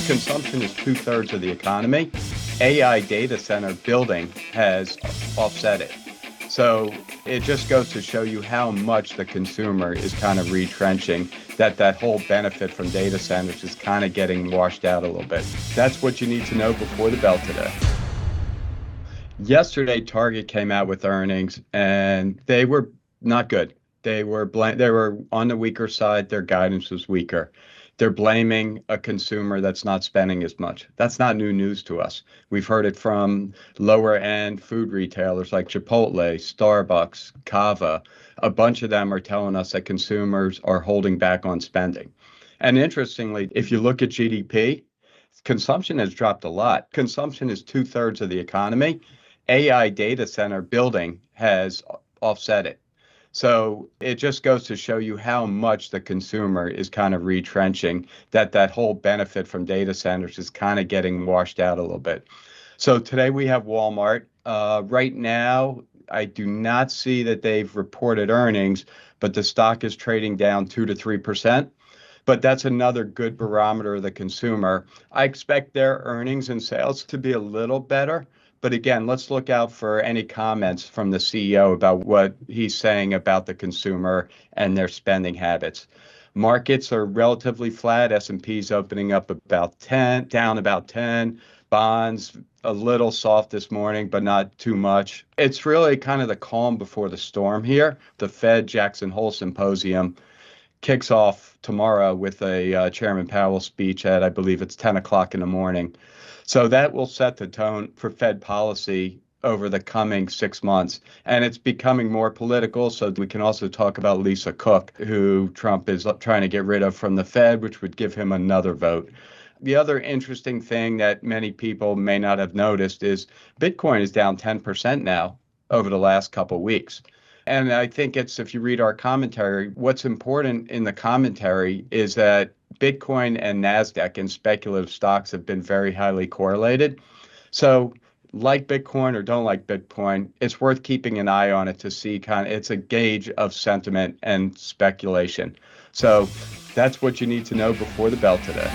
Consumption is 2/3 of the economy. AI data center building has offset it. So it just goes to show you how much the consumer is kind of retrenching, that whole benefit from data centers is kind of getting washed out a little bit. That's what you need to know before the bell today. Yesterday, Target came out with earnings, and they were not good. They were on the weaker side. Their guidance was weaker. They're blaming a consumer that's not spending as much. That's not new news to us. We've heard it from lower end food retailers like Chipotle, Starbucks, Cava. A bunch of them are telling us that consumers are holding back on spending. And interestingly, if you look at GDP, consumption has dropped a lot. Consumption is 2/3 of the economy. AI data center building has offset it. So it just goes to show you how much the consumer is kind of retrenching, that whole benefit from data centers is kind of getting washed out a little bit. So today we have Walmart. Right now, I do not see that they've reported earnings, but the stock is trading down 2 to 3%. But that's another good barometer of the consumer. I expect their earnings and sales to be a little better. But again, let's look out for any comments from the CEO about what he's saying about the consumer and their spending habits. Markets are relatively flat. S&P's opening up about 10, down about 10. Bonds a little soft this morning, but not too much. It's really kind of the calm before the storm here. The Fed Jackson Hole Symposium kicks off tomorrow with a Chairman Powell speech at, I believe it's 10 o'clock in the morning. So that will set the tone for Fed policy over the coming 6 months. And it's becoming more political. So we can also talk about Lisa Cook, who Trump is trying to get rid of from the Fed, which would give him another vote. The other interesting thing that many people may not have noticed is Bitcoin is down 10% now over the last couple of weeks. And I think if you read our commentary, what's important in the commentary is that Bitcoin and NASDAQ and speculative stocks have been very highly correlated. So like Bitcoin or don't like Bitcoin, it's worth keeping an eye on it to see it's a gauge of sentiment and speculation. So that's what you need to know before the bell today.